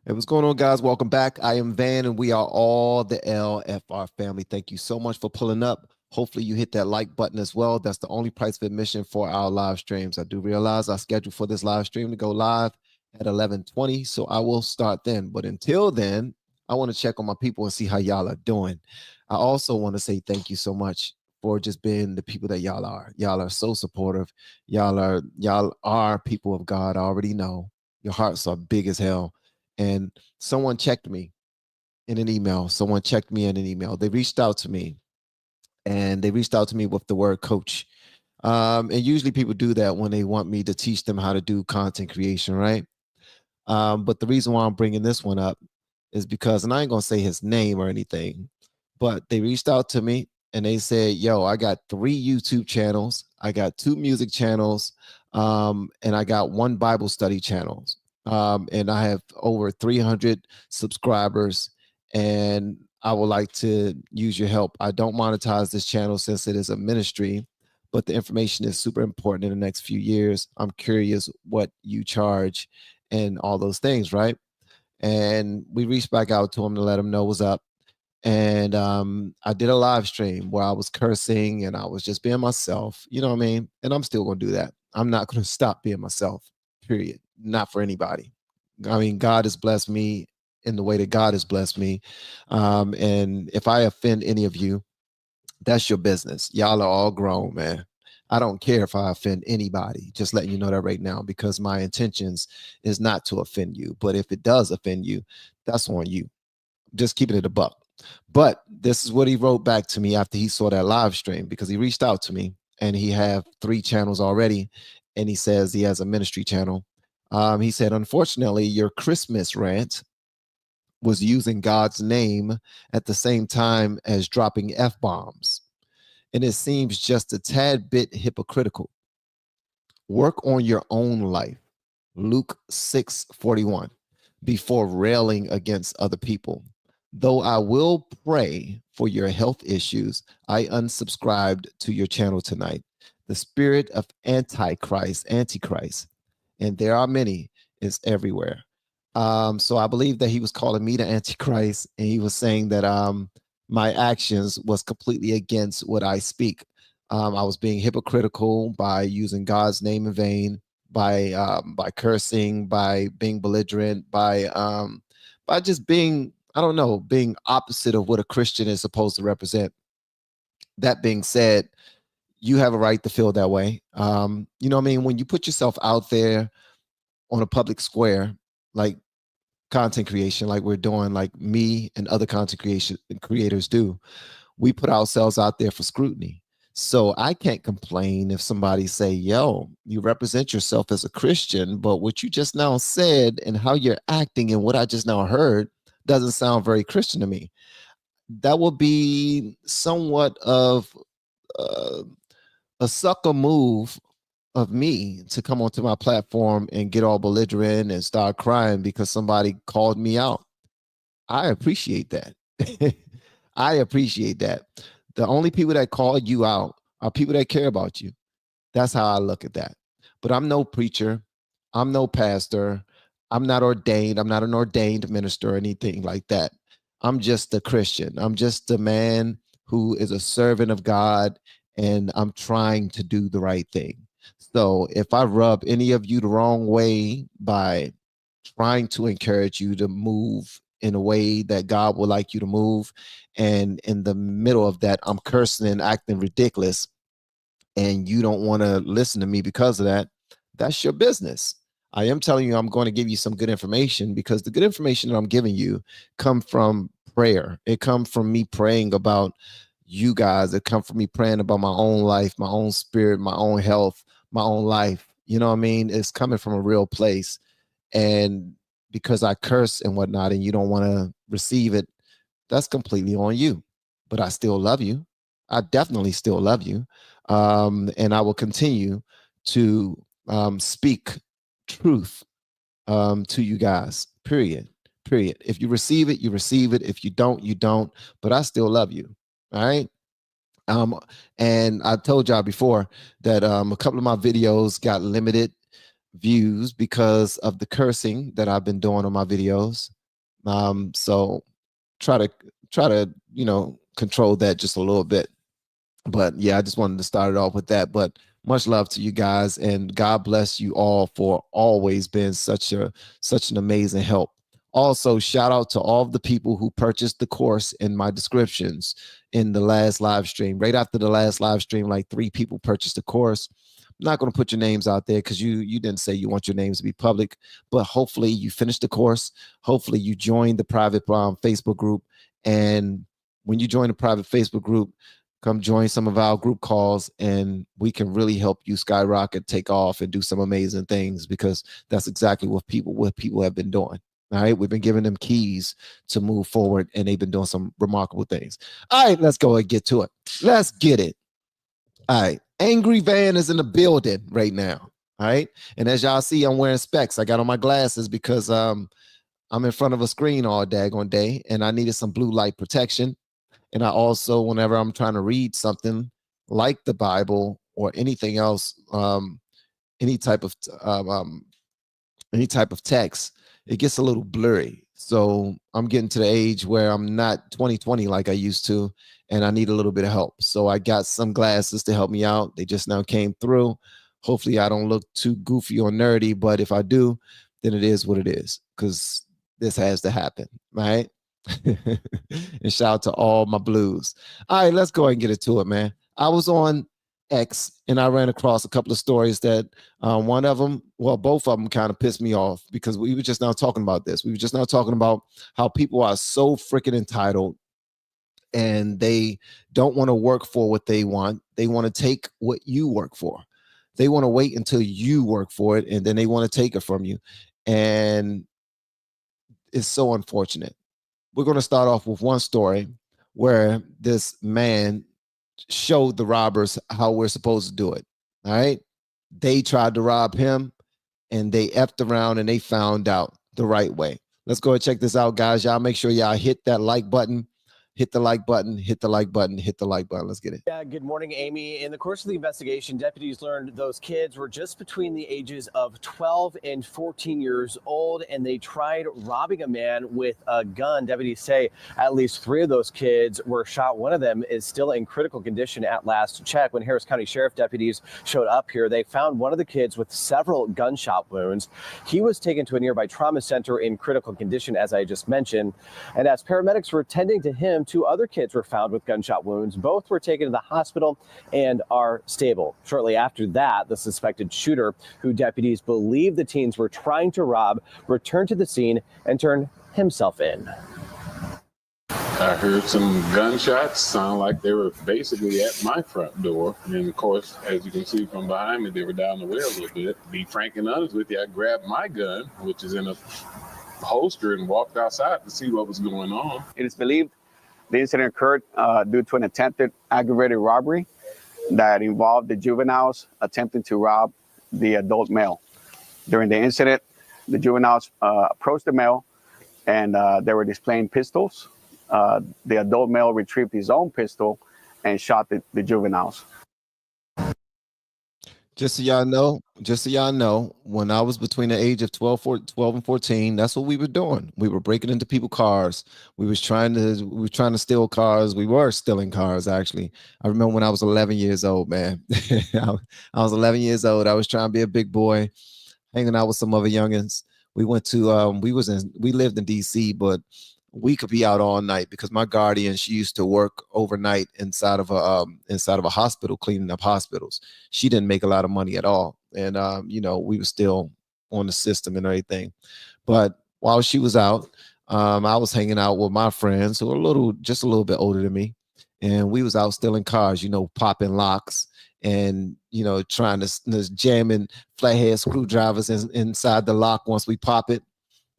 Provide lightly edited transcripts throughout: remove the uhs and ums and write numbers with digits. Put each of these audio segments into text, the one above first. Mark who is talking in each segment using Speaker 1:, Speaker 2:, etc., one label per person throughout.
Speaker 1: Hey, what's going on, guys? Welcome back. I am Van, and we are all the LFR family. Thank you so much for pulling up. Hopefully, you hit that like button as well. That's the only price of admission for our live streams. I do realize I scheduled for this live stream to go live at 11:20, so I will start then. But until then, I want to check on my people and see how y'all are doing. I also want to say thank you so much for just being the people that y'all are. Y'all are so supportive. Y'all are people of God. I already know. Your hearts are big as hell, and someone checked me in an email. Someone checked me in an email. They reached out to me, and they reached out to me with the word coach. And usually people do that when they want me to teach them how to do content creation, right? But the reason why I'm bringing this one up is because, and I ain't gonna say his name or anything, but they reached out to me and they said, "Yo, I got 3 YouTube channels, I got 2 music channels, and I got 1 Bible study channels, and I have over 300 subscribers, and I would like to use your help. I don't monetize this channel since it is a ministry." But the information is super important in the next few years. I'm curious what you charge and all those things, right? And we reached back out to him to let him know what's up. And I did a live stream where I was cursing and I was just being myself. You know what I mean? And I'm still going to do that. I'm not going to stop being myself, period. Not for anybody. I mean, God has blessed me in the way that God has blessed me. And if I offend any of you, that's your business. Y'all are all grown, man. I don't care if I offend anybody. Just letting you know that right now, because my intentions is not to offend you. But if it does offend you, that's on you. Just keeping it a buck. But this is what he wrote back to me after he saw that live stream, because he reached out to me and he have 3 channels already, and he says he has a ministry channel. He said, unfortunately, your Christmas rant was using God's name at the same time as dropping F bombs, and it seems just a tad bit hypocritical. Work on your own life. Luke 6:41, before railing against other people. Though I will pray for your health issues, I unsubscribed to your channel tonight. The spirit of Antichrist, and there are many, is everywhere. So I believe that he was calling me the Antichrist, and he was saying that my actions was completely against what I speak. I was being hypocritical by using God's name in vain, by cursing, by being belligerent, by just being, I don't know, being opposite of what a Christian is supposed to represent. That being said, you have a right to feel that way. You know what I mean? When you put yourself out there on a public square, like content creation, like we're doing, like me and other content creation creators do, we put ourselves out there for scrutiny. So I can't complain if somebody say, "Yo, you represent yourself as a Christian, but what you just now said and how you're acting and what I just now heard doesn't sound very Christian to me." That would be somewhat of uh, a sucker move of me to come onto my platform and get all belligerent and start crying because somebody called me out. I appreciate that. I appreciate that. The only people that call you out are people that care about you. That's how I look at that. But I'm no preacher. I'm no pastor. I'm not ordained. I'm not an ordained minister or anything like that. I'm just a Christian. I'm just a man who is a servant of God, and I'm trying to do the right thing. So if I rub any of you the wrong way by trying to encourage you to move in a way that God would like you to move, and in the middle of that, I'm cursing and acting ridiculous, and you don't want to listen to me because of that, that's your business. I am telling you, I'm going to give you some good information, because the good information that I'm giving you come from prayer. It come from me praying about you guys. It come from me praying about my own life, my own spirit, my own health, my own life. You know what I mean? It's coming from a real place. And because I curse and whatnot, and you don't want to receive it, that's completely on you. But I still love you. I definitely still love you. And I will continue to speak truth to you guys, period. Period. If you receive it, you receive it. If you don't, you don't. But I still love you. All right. And I told y'all before that a couple of my videos got limited, views because of the cursing that I've been doing on my videos. So try to control that just a little bit. But yeah, I just wanted to start it off with that. But much love to you guys, and God bless you all for always being such an amazing help. Also, shout out to all of the people who purchased the course in my descriptions in the last live stream. Right after the last live stream, like 3 people purchased the course. I'm not going to put your names out there because you didn't say you want your names to be public, but hopefully you finished the course. Hopefully you joined the private Facebook group, and when you join the private Facebook group, come join some of our group calls, and we can really help you skyrocket, take off, and do some amazing things, because that's exactly what people have been doing. All right, we've been giving them keys to move forward, and they've been doing some remarkable things. All right, let's go and get to it. Let's get it. All right, Angry Van is in the building right now. All right, and as y'all see, I'm wearing specs. I got on my glasses because I'm in front of a screen all daggone day, and I needed some blue light protection. And I also, whenever I'm trying to read something like the Bible or anything else, any type of text, it gets a little blurry. So I'm getting to the age where I'm not 20/20 like I used to, and I need a little bit of help. So I got some glasses to help me out. They just now came through. Hopefully I don't look too goofy or nerdy, but if I do, then it is what it is, because this has to happen, right? And shout out to all my blues. All right, let's go ahead and get into it, man. I was on X and I ran across a couple of stories that one of them, well, both of them kind of pissed me off, because we were just now talking about this. We were just now talking about how people are so freaking entitled, and they don't want to work for what they want. They want to take what you work for. They want to wait until you work for it, and then they want to take it from you. And it's so unfortunate. We're going to start off with one story where this man showed the robbers how we're supposed to do it. All right. They tried to rob him, and they effed around and they found out the right way. Let's go and check this out, guys. Y'all make sure y'all hit that like button. Hit the like button, hit the like button, hit the like button. Let's get it.
Speaker 2: Yeah, good morning, Amy. In the course of the investigation, deputies learned those kids were just between the ages of 12 and 14 years old, and they tried robbing a man with a gun. Deputies say at least 3 of those kids were shot. One of them is still in critical condition at last check. When Harris County Sheriff deputies showed up here, they found one of the kids with several gunshot wounds. He was taken to a nearby trauma center in critical condition, as I just mentioned. And as paramedics were tending to him, 2 other kids were found with gunshot wounds. Both were taken to the hospital and are stable. Shortly after that, the suspected shooter, who deputies believe the teens were trying to rob, returned to the scene and turned himself in.
Speaker 3: I heard some gunshots sound like they were basically at my front door. And of course, as you can see from behind me, they were down the way a little bit. To be frank and honest with you, I grabbed my gun, which is in a holster, and walked outside to see what was going on.
Speaker 4: It is believed the incident occurred due to an attempted aggravated robbery that involved the juveniles attempting to rob the adult male. During the incident, the juveniles approached the male, and they were displaying pistols. The adult male retrieved his own pistol and shot the juveniles.
Speaker 1: Just so y'all know, when I was between the age of 12 and 14, that's what we were doing. We were breaking into people's cars. We were trying to steal cars. We were stealing cars, actually. I remember when I was 11 years old, man. I was 11 years old. I was trying to be a big boy, hanging out with some other youngins. We went to we lived in DC, but we could be out all night because my guardian, she used to work overnight inside of a hospital, cleaning up hospitals. She didn't make a lot of money at all, and we were still on the system and everything. But while she was out, I was hanging out with my friends who were just a little bit older than me, and we was out stealing cars, popping locks and trying to jamming flathead screwdrivers inside the lock once we pop it,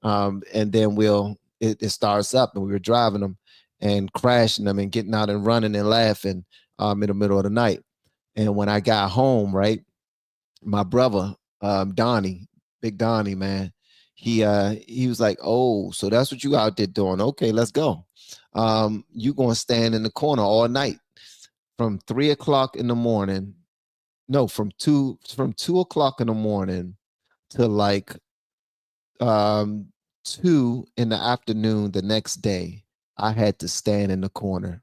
Speaker 1: and then it starts up, and we were driving them and crashing them and getting out and running and laughing in the middle of the night. And when I got home, right, my brother, Donnie, big Donnie, man, he was like, "Oh, so that's what you out there doing? Okay, let's go. You gonna stand in the corner all night from 3 o'clock in the morning. No, from 2 o'clock in the morning to like 2 in the afternoon the next day. I had to stand in the corner.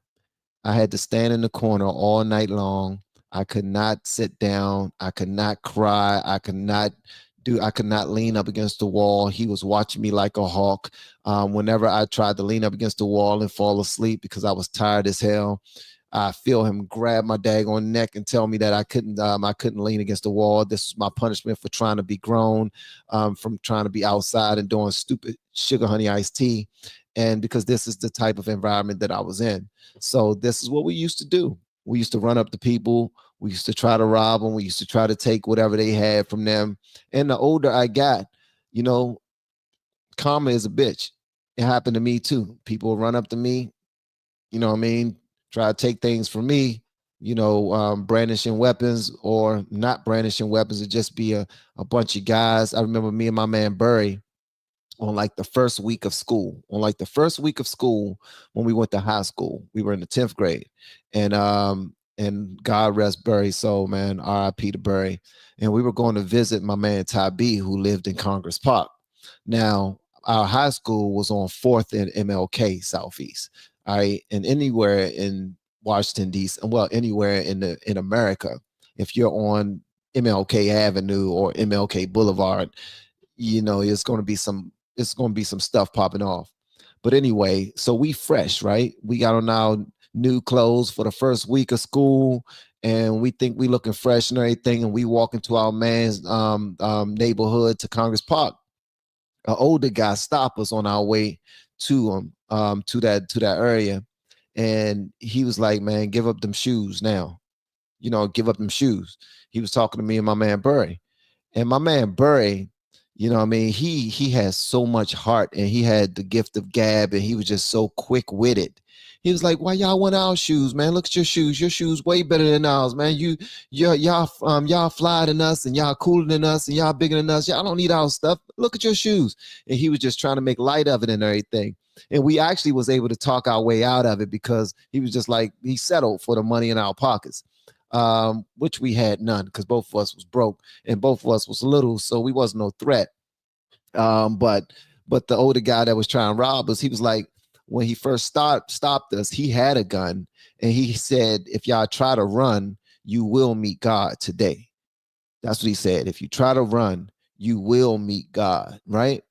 Speaker 1: I had to stand in the corner all night long. I could not sit down. I could not cry. I could not lean up against the wall. He was watching me like a hawk. Whenever I tried to lean up against the wall and fall asleep because I was tired as hell, I feel him grab my daggone neck and tell me that I couldn't lean against the wall. This is my punishment for trying to be grown, from trying to be outside and doing stupid sugar honey iced tea. And because this is the type of environment that I was in. So this is what we used to do. We used to run up to people. We used to try to rob them. We used to try to take whatever they had from them. And the older I got, you know, karma is a bitch. It happened to me too. People would run up to me, you know what I mean, try to take things from me, brandishing weapons or not brandishing weapons. It'd just be a bunch of guys. I remember me and my man Burry on like the first week of school. When we went to high school, we were in the 10th grade. And God rest Burry's soul, man, R.I.P. to Burry. And we were going to visit my man Ty B, who lived in Congress Park. Now, our high school was on 4th and MLK Southeast. All right. And anywhere in Washington, D.C., well, anywhere in America, if you're on MLK Avenue or MLK Boulevard, it's going to be some stuff popping off. But anyway, so we fresh, right? We got on our new clothes for the first week of school, and we think we looking fresh and everything, and we walk into our man's neighborhood to Congress Park. An older guy stopped us on our way to that area, and he was like, "Man, give up them shoes now. Give up them shoes." He was talking to me and my man Burry, and my man Burry, he has so much heart, and he had the gift of gab, and he was just so quick-witted. He was like, "Why y'all want our shoes, man? Look at your shoes. Your shoes way better than ours, man. Y'all fly than us, and y'all cooler than us, and y'all bigger than us. Y'all don't need our stuff. Look at your shoes." And he was just trying to make light of it and everything. And we actually was able to talk our way out of it because he was just like, he settled for the money in our pockets, which we had none because both of us was broke and both of us was little, so we wasn't no threat. But the older guy that was trying to rob us, he was like, when he first stopped us, he had a gun, and he said, "If y'all try to run, you will meet God today." That's what he said. If you try to run, you will meet God, right?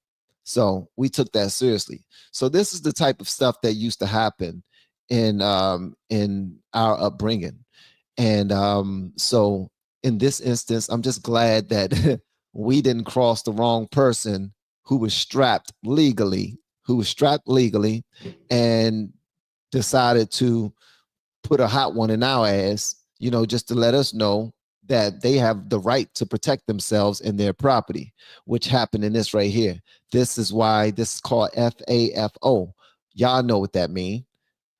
Speaker 1: So we took that seriously. So this is the type of stuff that used to happen in our upbringing. And so in this instance, I'm just glad that we didn't cross the wrong person who was strapped legally and decided to put a hot one in our ass, just to let us know that they have the right to protect themselves and their property, which happened in this right here. This is why this is called FAFO. Y'all know what that means.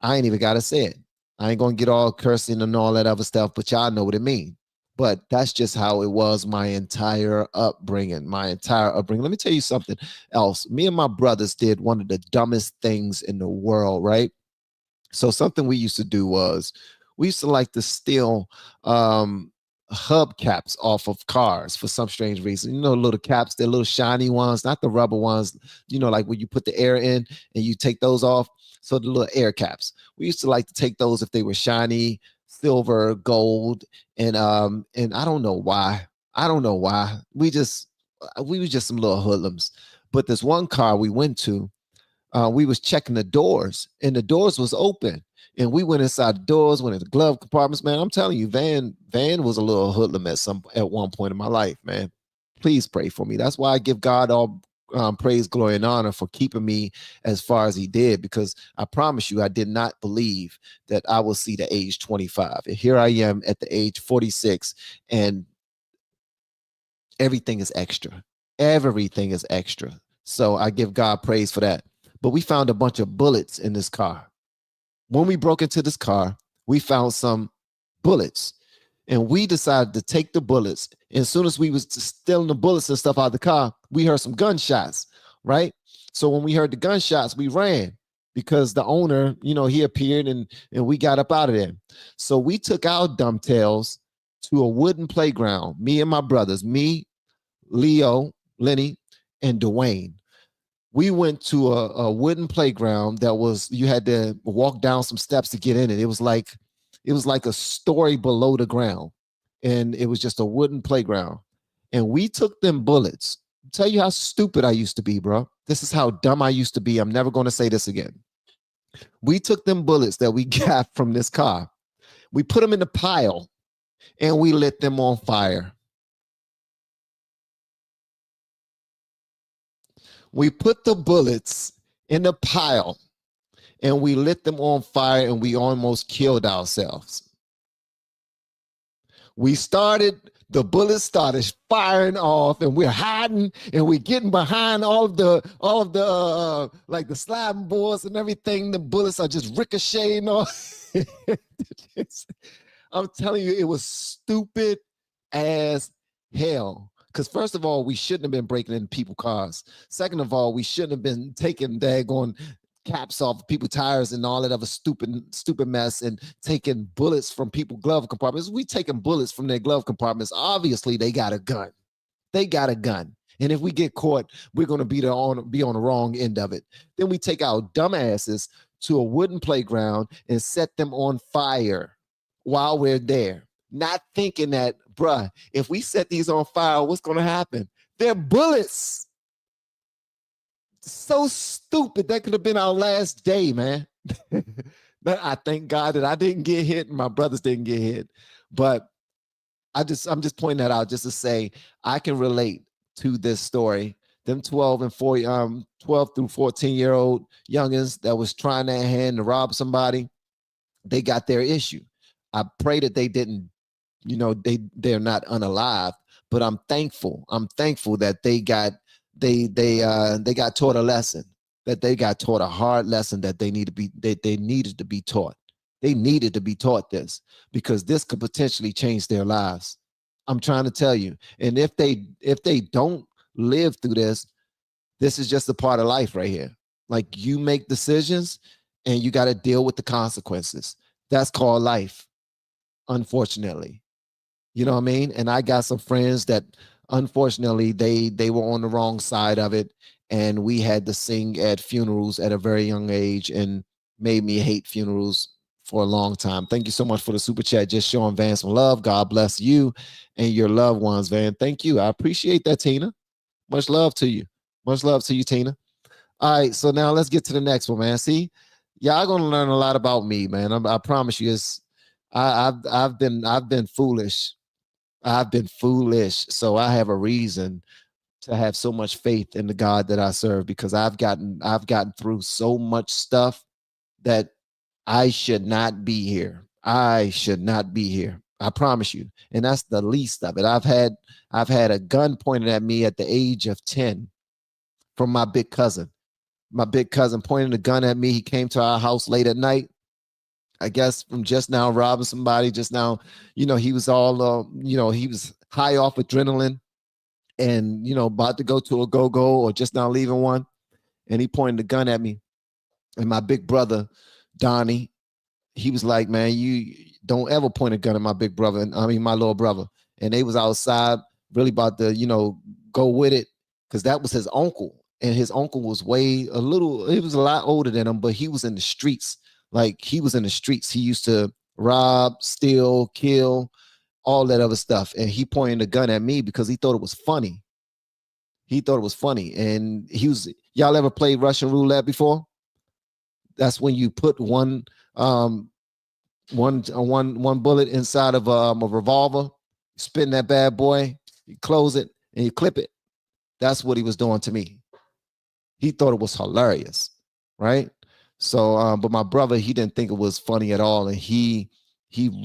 Speaker 1: I ain't even got to say it. I ain't going to get all cursing and all that other stuff, but y'all know what it means. But that's just how it was my entire upbringing. Let me tell you something else. Me and my brothers did one of the dumbest things in the world, right? So something we used to do was we used to like to steal hubcaps off of cars for some strange reason. Little caps, they're little shiny ones, not the rubber ones, like when you put the air in and you take those off. So the little air caps. We used to like to take those if they were shiny, silver, gold, and I don't know why. We was just some little hoodlums. But this one car we went to, we was checking the doors, and the doors was open. And we went inside the doors, went in the glove compartments, man. I'm telling you, Van was a little hoodlum at one point in my life, man. Please pray for me. That's why I give God all praise, glory, and honor for keeping me as far as he did, because I promise you, I did not believe that I will see the age 25. And here I am at the age 46, and everything is extra. Everything is extra. So I give God praise for that. But we found a bunch of bullets in this car. When we broke into this car, we found some bullets, and we decided to take the bullets. And as soon as we was stealing the bullets and stuff out of the car, we heard some gunshots, right? So when we heard the gunshots, we ran because the owner, he appeared, and we got up out of there. So we took our dumb tails to a wooden playground, me and my brothers, me, Leo, Lenny, and Dwayne. We went to a wooden playground that was, you had to walk down some steps to get in it. It was like a story below the ground, and it was just a wooden playground. And we took them bullets. I'll tell you how stupid I used to be, bro. This is how dumb I used to be. I'm never going to say this again. We took them bullets that we got from this car. We put them in the pile and we lit them on fire. We put the bullets in the pile and we lit them on fire, and we almost killed ourselves. The bullets started firing off, and we're hiding, and we're getting behind all of the like the sliding boards and everything. The bullets are just ricocheting off. I'm telling you, it was stupid as hell. Because first of all, we shouldn't have been breaking into people's cars. Second of all, we shouldn't have been taking daggone caps off people's tires and all that other stupid mess, and taking bullets from people's glove compartments. We taking bullets from their glove compartments. Obviously, they got a gun. They got a gun. And if we get caught, we're going to be on the wrong end of it. Then we take our dumbasses to a wooden playground and set them on fire while we're there. Not thinking that, bruh, if we set these on fire, what's going to happen? They're bullets. So stupid. That could have been our last day, man. I thank God that I didn't get hit and my brothers didn't get hit. But I'm just pointing that out just to say I can relate to this story. Them 12 through 14-year-old youngins that was trying their hand to rob somebody, they got their issue. I pray that they didn't, they're not unalive, but I'm thankful. I'm thankful that they got taught a lesson, that they got taught a hard lesson that they needed to be taught. They needed to be taught this, because this could potentially change their lives. I'm trying to tell you. And if they don't live through this is just a part of life right here. Like, you make decisions and you got to deal with the consequences. That's called life, unfortunately. You know what I mean? And I got some friends that unfortunately they were on the wrong side of it, and we had to sing at funerals at a very young age, and made me hate funerals for a long time. Thank you so much for the super chat. Just showing Van some love. God bless you and your loved ones, Van. Thank you. I appreciate that, Tina. Much love to you. Much love to you, Tina. All right, so now let's get to the next one, man. See, y'all gonna learn a lot about me, man. I promise you. I've been foolish. I've been foolish. So I have a reason to have so much faith in the God that I serve, because I've gotten through so much stuff that I should not be here. I should not be here. I promise you. And that's the least of it. I've had a gun pointed at me at the age of 10 from my big cousin. My big cousin pointed a gun at me. He came to our house late at night, I guess from just now robbing somebody. Just now, he was all, he was high off adrenaline and, about to go to a go-go or just now leaving one. And he pointed the gun at me. And my big brother, Donnie, he was like, man, you don't ever point a gun at my big brother. And my little brother. And they was outside really about to, go with it, because that was his uncle. And his uncle was he was a lot older than him, but he was in the streets. Like, he was in the streets. He used to rob, steal, kill, all that other stuff. And he pointed a gun at me because he thought it was funny. He thought it was funny. And y'all ever played Russian roulette before? That's when you put one bullet inside of a revolver, spin that bad boy, you close it, and you clip it. That's what he was doing to me. He thought it was hilarious, right? So, but my brother, he didn't think it was funny at all, and he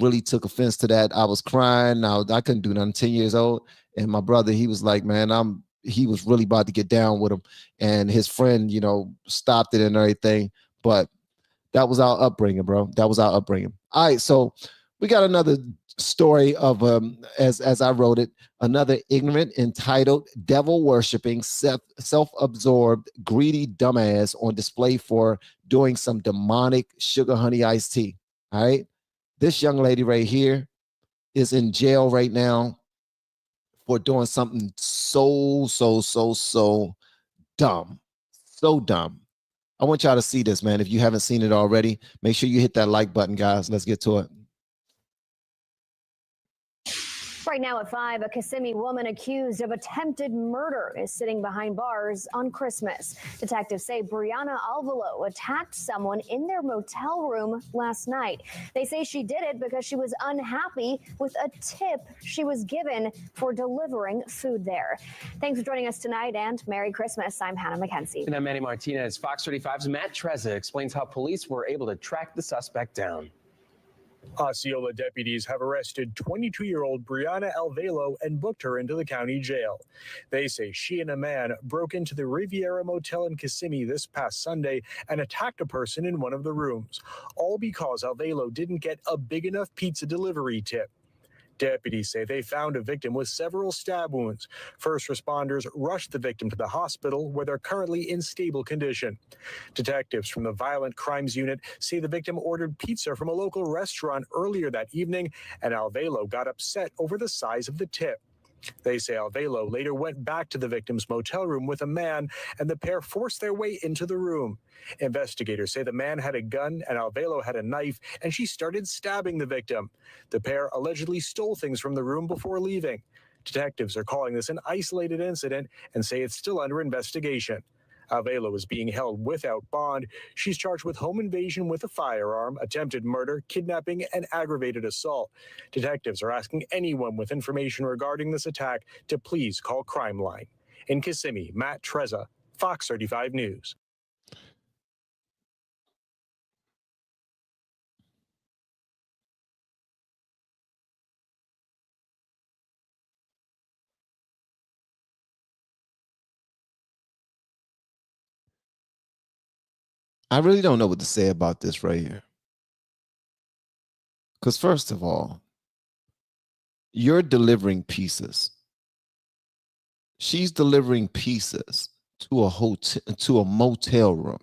Speaker 1: really took offense to that. I was crying. Now I couldn't do nothing. 10 years old, and my brother, he was like, man, he was really about to get down with him, and his friend, stopped it and everything. But that was our upbringing, bro. That was our upbringing. All right, so we got another story of as I wrote it, another ignorant, entitled, devil-worshiping, self-absorbed, greedy dumbass on display for doing some demonic sugar honey iced tea. All right, this young lady right here is in jail right now for doing something so dumb. So dumb. I want y'all to see this, man. If you haven't seen it already, make sure you hit that like button, guys. Let's get to it.
Speaker 5: Right now at 5, a Kissimmee woman accused of attempted murder is sitting behind bars on Christmas. Detectives say Brianna Alvalo attacked someone in their motel room last night. They say she did it because she was unhappy with a tip she was given for delivering food there. Thanks for joining us tonight, and Merry Christmas. I'm Hannah McKenzie.
Speaker 6: And I'm Manny Martinez. Fox 35's Matt Trezza explains how police were able to track the suspect down.
Speaker 7: Osceola deputies have arrested 22-year-old Brianna Alvalo and booked her into the county jail. They say she and a man broke into the Riviera Motel in Kissimmee this past Sunday and attacked a person in one of the rooms, all because Alvalo didn't get a big enough pizza delivery tip. Deputies say they found a victim with several stab wounds. First responders rushed the victim to the hospital, where they're currently in stable condition. Detectives from the Violent Crimes Unit say the victim ordered pizza from a local restaurant earlier that evening, and Alvalo got upset over the size of the tip. They say Alvalo later went back to the victim's motel room with a man, and the pair forced their way into the room. Investigators say the man had a gun and Alvalo had a knife, and she started stabbing the victim. The pair allegedly stole things from the room before leaving. Detectives are calling this an isolated incident and say it's still under investigation. Alvalo is being held without bond. She's charged with home invasion with a firearm, attempted murder, kidnapping, and aggravated assault. Detectives are asking anyone with information regarding this attack to please call Crime Line. In Kissimmee, Matt Trezza, Fox 35 News.
Speaker 1: I really don't know what to say about this right here. Because first of all, you're delivering pieces. She's delivering pieces to a hotel, to a motel room.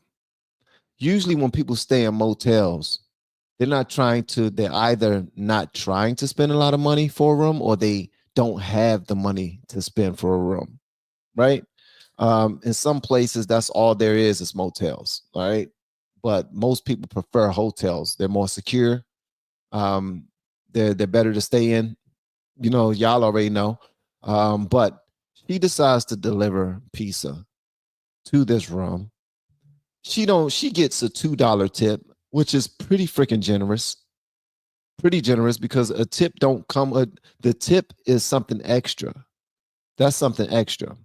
Speaker 1: Usually when people stay in motels, they're either not trying to spend a lot of money for a room, or they don't have the money to spend for a room, right? In some places, that's all there is motels, all right? But most people prefer hotels. They're more secure. They're better to stay in. You know, y'all already know. But she decides to deliver pizza to this room. She gets a $2 tip, which is pretty freaking generous. Pretty generous, because a tip don't come. The tip is something extra. That's something extra.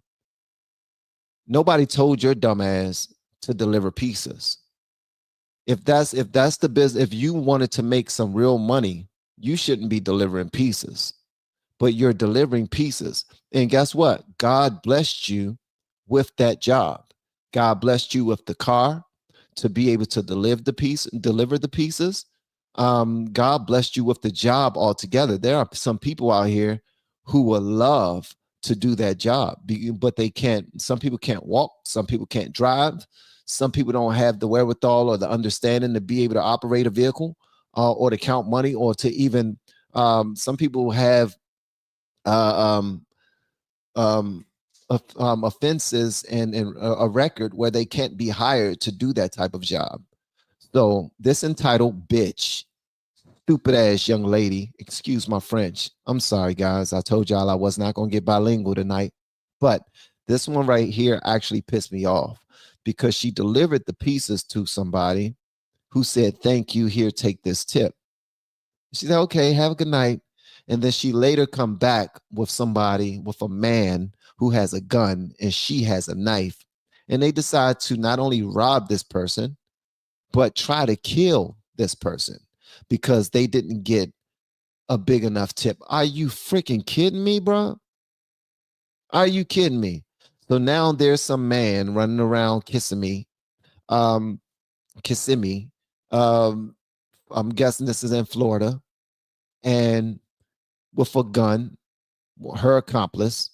Speaker 1: Nobody told your dumb ass to deliver pizzas. If that's the business, if you wanted to make some real money, you shouldn't be delivering pieces, but you're delivering pieces. And guess what? God blessed you with that job. God blessed you with the car to be able to deliver the pieces. God blessed you with the job altogether. There are some people out here who would love to do that job, but they can't. Some people can't walk. Some people can't drive. Some people don't have the wherewithal or the understanding to be able to operate a vehicle, or to count money, or to even, some people have offenses and a record where they can't be hired to do that type of job. So this entitled bitch, stupid ass young lady, excuse my French. I'm sorry, guys. I told y'all I was not going to get bilingual tonight, but this one right here actually pissed me off, because she delivered the pieces to somebody who said, "Thank you, here, take this tip." She said, "Okay, have a good night." And then she later come back with somebody, with a man who has a gun and she has a knife. And they decide to not only rob this person, but try to kill this person because they didn't get a big enough tip. Are you freaking kidding me, bro? Are you kidding me? So now there's some man running around Kissimmee. Kissimmee. I'm guessing this is in Florida. And with a gun, her accomplice,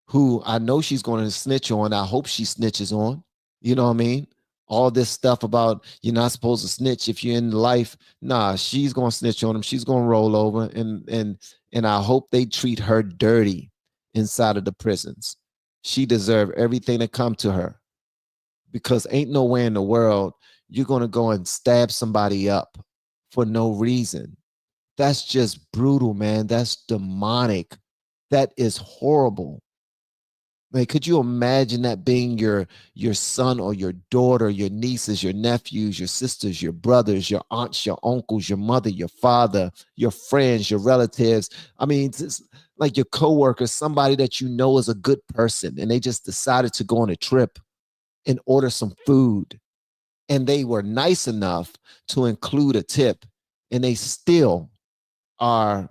Speaker 1: who I know she's going to snitch on. I hope she snitches on. You know what I mean? All this stuff about you're not supposed to snitch if you're in life. Nah, she's going to snitch on him. She's going to roll over, and I hope they treat her dirty inside of the prisons. She deserved everything that come to her, because ain't nowhere in the world you're going to go and stab somebody up for no reason. That's just brutal, man. That's demonic. That is horrible. Like, could you imagine that being your son or your daughter, your nieces, your nephews, your sisters, your brothers, your aunts, your uncles, your mother, your father, your friends, your relatives? I mean, it's like your coworkers, somebody that you know is a good person, and they just decided to go on a trip and order some food, and they were nice enough to include a tip, and they still are.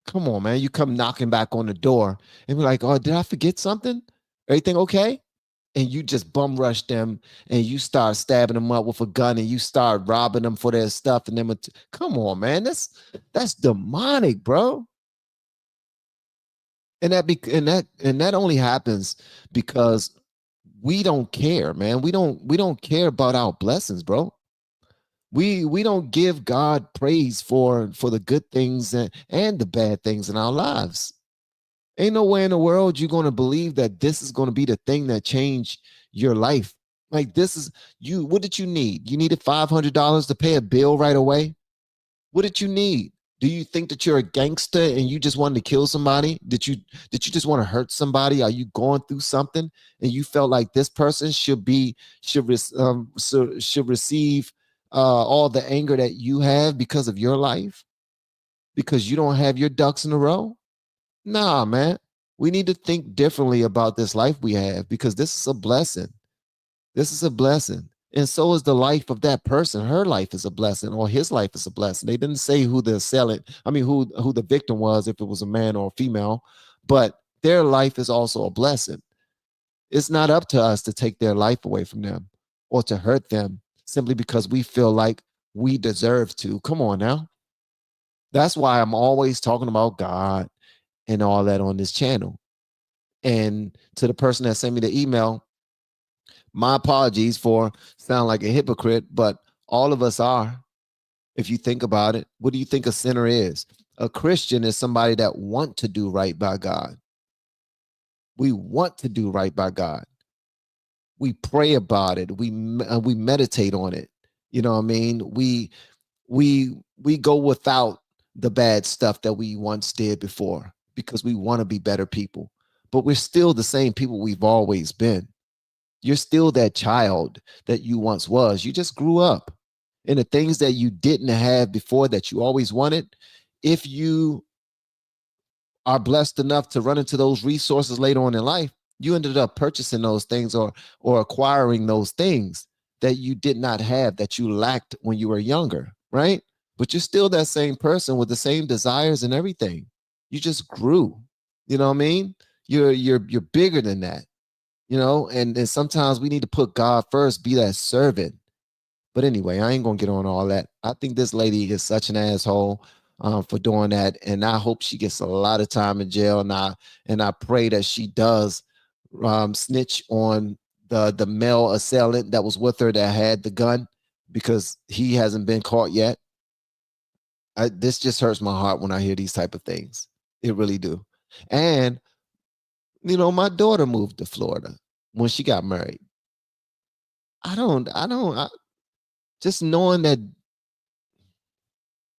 Speaker 1: Come on, man. You come knocking back on the door and be like, oh, did I forget something? Everything okay? And you just bum rush them and you start stabbing them up with a gun and you start robbing them for their stuff. And then, come on, man. That's demonic, bro. And that only happens because we don't care, man. We don't care about our blessings, bro. We don't give God praise for the good things and the bad things in our lives. Ain't no way in the world you're going to believe that this is going to be the thing that changed your life. Like, this is you. What did you need? You needed $500 to pay a bill right away. What did you need? Do you think that you're a gangster and you just wanted to kill somebody? Did you just want to hurt somebody? Are you going through something and you felt like this person should receive all the anger that you have because of your life, because you don't have your ducks in a row? Nah, man. We need to think differently about this life we have, because this is a blessing. This is a blessing. And so is the life of that person. Her life is a blessing, or his life is a blessing. They didn't say who the who the victim was, if it was a man or a female, but their life is also a blessing. It's not up to us to take their life away from them or to hurt them simply because we feel like we deserve to. Come on now. That's why I'm always talking about God and all that on this channel. And to the person that sent me the email, my apologies for sound like a hypocrite, but all of us are. If you think about it, what do you think a sinner is? A Christian is somebody that want to do right by God. We want to do right by God. We pray about it. We meditate on it. You know what I mean? We go without the bad stuff that we once did before, because we want to be better people. But we're still the same people we've always been. You're still that child that you once was. You just grew up. And the things that you didn't have before that you always wanted, if you are blessed enough to run into those resources later on in life, you ended up purchasing those things or acquiring those things that you did not have, that you lacked when you were younger, right? But you're still that same person with the same desires and everything. You just grew. You know what I mean? You're bigger than that. You know, and sometimes we need to put God first, be that servant. But anyway, I ain't gonna get on all that. I think this lady is such an asshole for doing that, and I hope she gets a lot of time in jail. And I pray that she does snitch on the male assailant that was with her that had the gun, because he hasn't been caught yet. This just hurts my heart when I hear these type of things. It really do. And you know, my daughter moved to Florida when she got married. Just knowing that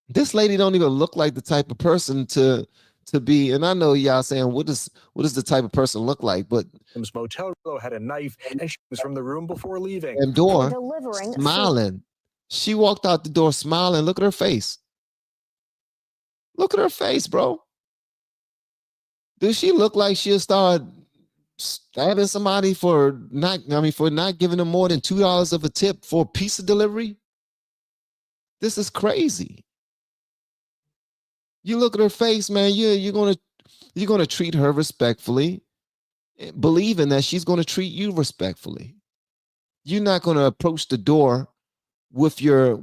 Speaker 1: this lady don't even look like the type of person to be. And I know y'all saying, what does the type of person look like? But
Speaker 7: This motel had a knife and she was from the room before leaving.
Speaker 1: and door
Speaker 5: Delivering
Speaker 1: smiling. She walked out the door smiling. Look at her face. Look at her face, bro. Does she look like she'll start stabbing somebody for not giving them more than $2 of a tip for a pizza delivery? This is crazy. You look at her face, man. You're gonna treat her respectfully, believing that she's gonna treat you respectfully. You're not gonna approach the door with your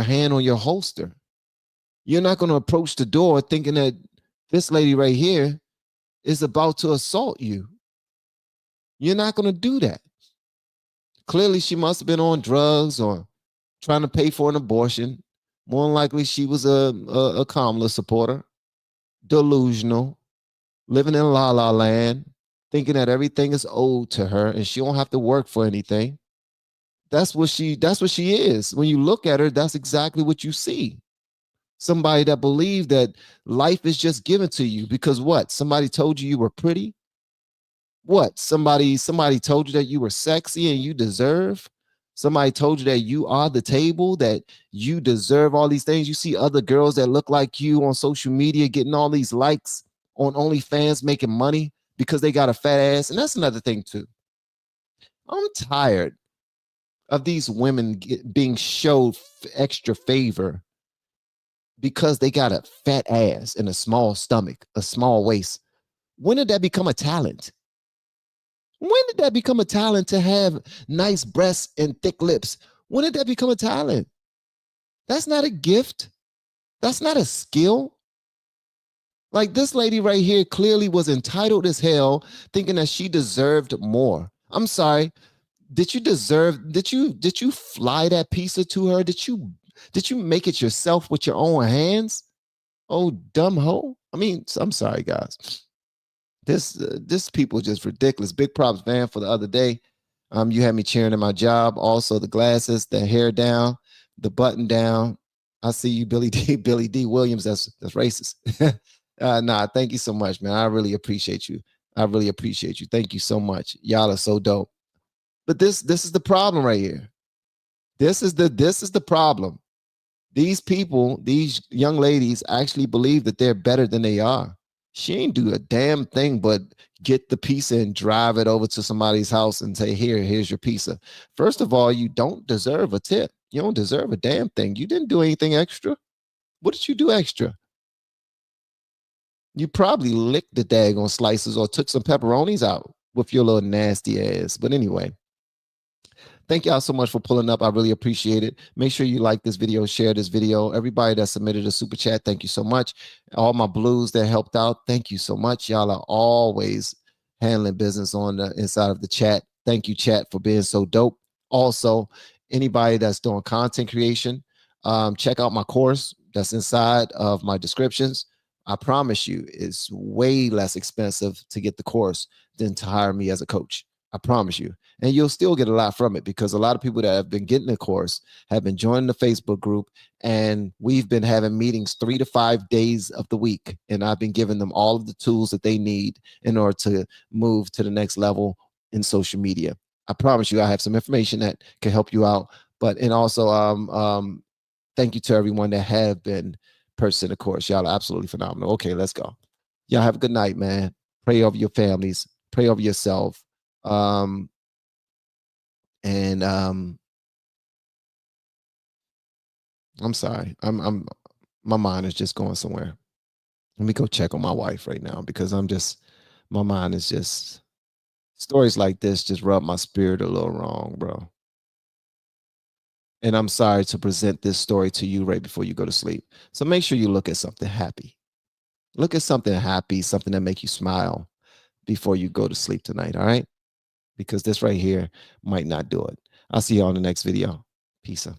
Speaker 1: hand on your holster. You're not gonna approach the door thinking that this lady right here is about to assault you. You're not going to do that. Clearly, she must have been on drugs or trying to pay for an abortion. More than likely, she was a Kamala supporter, delusional. living in la la land, thinking that everything is owed to her and she don't have to work for anything. That's what she is. When you look at her, that's exactly what you see. Somebody that believes that life is just given to you because what? Somebody told you were pretty. What? Somebody told you that you were sexy and you deserve. Somebody told you that you are the table, that you deserve all these things. You see other girls that look like you on social media getting all these likes on OnlyFans, making money because they got a fat ass. And that's another thing too. I'm tired of these women being showed extra favor because they got a fat ass and a small stomach, a small waist. When did that become a talent? When did that become a talent to have nice breasts and thick lips? When did that become a talent? That's not a gift. That's not a skill. Like this lady right here clearly was entitled as hell, thinking that she deserved more. I'm sorry. Did you fly that pizza to her? Did you make it yourself with your own hands? Oh, dumb hoe. I mean, I'm sorry, guys. This people just ridiculous. Big props, Van, for the other day. You had me cheering at my job. Also, the glasses, the hair down, the button down. I see you, Billy D. Billy D. Williams. That's racist. Nah, thank you so much, man. I really appreciate you. I really appreciate you. Thank you so much. Y'all are so dope. But this is the problem right here. This is the problem. These people, these young ladies actually believe that they're better than they are. She ain't do a damn thing but get the pizza and drive it over to somebody's house and say, here's your pizza. First of all, you don't deserve a tip. You don't deserve a damn thing. You didn't do anything extra. What did you do extra? You probably licked the daggone slices or took some pepperonis out with your little nasty ass. But anyway, thank y'all so much for pulling up. I really appreciate it. Make sure you like this video, share this video. Everybody that submitted a super chat, thank you so much. All my blues that helped out, thank you so much. Y'all are always handling business on the inside of the chat. Thank you, chat, for being so dope. Also, anybody that's doing content creation, check out my course that's inside of my descriptions. I promise you, it's way less expensive to get the course than to hire me as a coach. I promise you. And you'll still get a lot from it because a lot of people that have been getting the course have been joining the Facebook group, and we've been having meetings 3 to 5 days of the week. And I've been giving them all of the tools that they need in order to move to the next level in social media. I promise you, I have some information that can help you out. But, and also, thank you to everyone that have been purchasing the course. Y'all are absolutely phenomenal. Okay, let's go. Y'all have a good night, man. Pray over your families. Pray over yourself. I'm sorry. My mind is just going somewhere. Let me go check on my wife right now because my mind is just, stories like this just rub my spirit a little wrong, bro. And I'm sorry to present this story to you right before you go to sleep. So make sure you look at something happy. Look at something happy, something that make you smile before you go to sleep tonight, all right? Because this right here might not do it. I'll see you on the next video. Peace out.